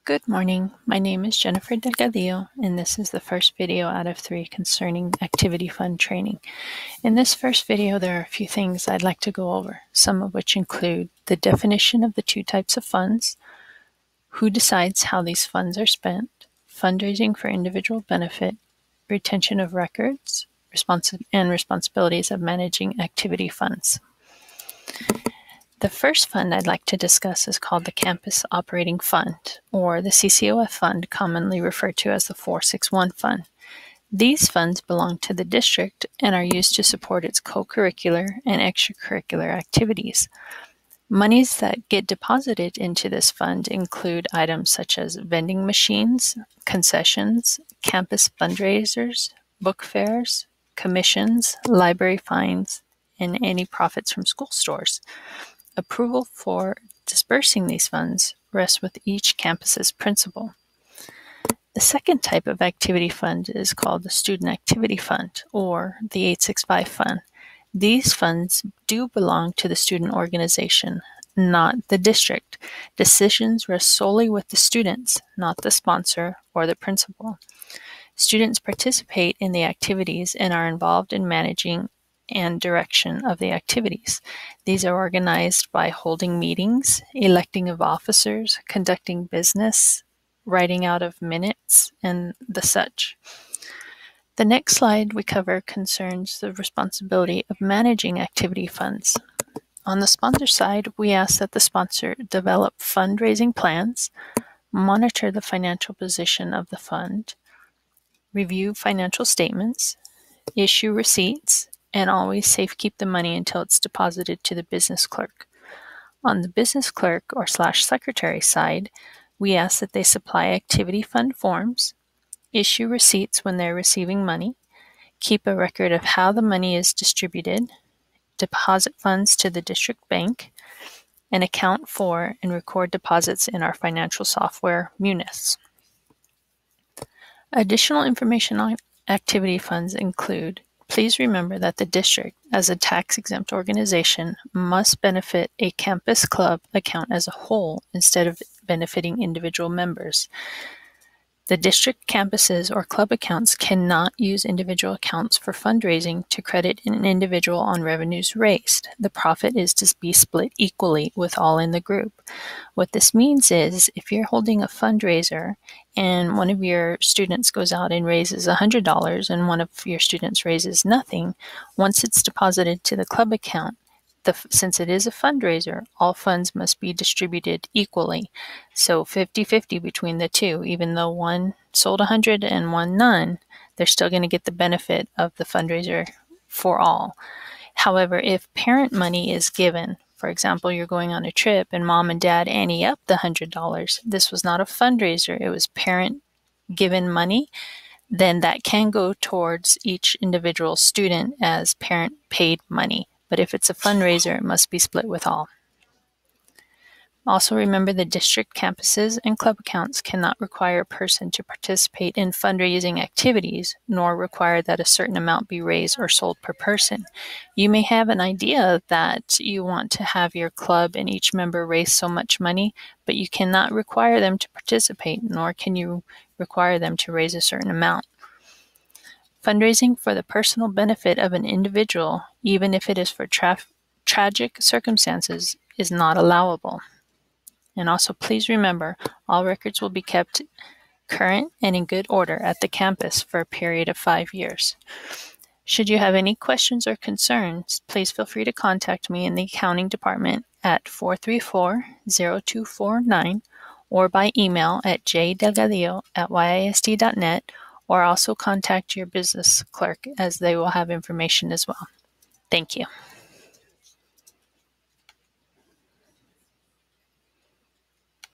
Good morning. My name is Jennifer Delgadillo, and this is the first video out of 3 concerning activity fund training. In this first video, there are a few things I'd like to go over, some of which include the definition of the 2 types of funds, who decides how these funds are spent, fundraising for individual benefit, retention of records, and responsibilities of managing activity funds. The first fund I'd like to discuss is called the Campus Operating Fund, or the CCOF fund, commonly referred to as the 461 fund. These funds belong to the district and are used to support its co-curricular and extracurricular activities. Monies that get deposited into this fund include items such as vending machines, concessions, campus fundraisers, book fairs, commissions, library fines, and any profits from school stores. Approval for dispersing these funds rests with each campus's principal. The second type of activity fund is called the Student Activity Fund, or the 865 fund. These funds do belong to the student organization, not the district. Decisions rest solely with the students, not the sponsor or the principal. Students participate in the activities and are involved in managing and direction of the activities. These are organized by holding meetings, electing of officers, conducting business, writing out of minutes, and the such. The next slide we cover concerns the responsibility of managing activity funds. On the sponsor side, we ask that the sponsor develop fundraising plans, monitor the financial position of the fund, review financial statements, issue receipts, and always safekeep the money until it's deposited to the business clerk. On the business clerk or /secretary side, we ask that they supply activity fund forms, issue receipts when they're receiving money, keep a record of how the money is distributed, deposit funds to the district bank, and account for and record deposits in our financial software, Munis. Additional information on activity funds include: please remember that the district, as a tax-exempt organization, must benefit a campus club account as a whole instead of benefiting individual members. The district campuses or club accounts cannot use individual accounts for fundraising to credit an individual on revenues raised. The profit is to be split equally with all in the group. What this means is if you're holding a fundraiser and one of your students goes out and raises $100 and one of your students raises nothing, once it's deposited to the club account, since it is a fundraiser, all funds must be distributed equally. So 50-50 between the two. Even though one sold 100 and one none, they're still going to get the benefit of the fundraiser for all. However, if parent money is given, for example, you're going on a trip and mom and dad ante up the $100, this was not a fundraiser, it was parent given money, then that can go towards each individual student as parent paid money. But if it's a fundraiser, it must be split with all. Also remember the district campuses and club accounts cannot require a person to participate in fundraising activities, nor require that a certain amount be raised or sold per person. You may have an idea that you want to have your club and each member raise so much money, but you cannot require them to participate, nor can you require them to raise a certain amount. Fundraising for the personal benefit of an individual, even if it is for tragic circumstances, is not allowable. And also please remember, all records will be kept current and in good order at the campus for a period of 5 years. Should you have any questions or concerns, please feel free to contact me in the accounting department at 434-0249 or by email at jdelgadillo@yist.net, or also contact your business clerk as they will have information as well. Thank you.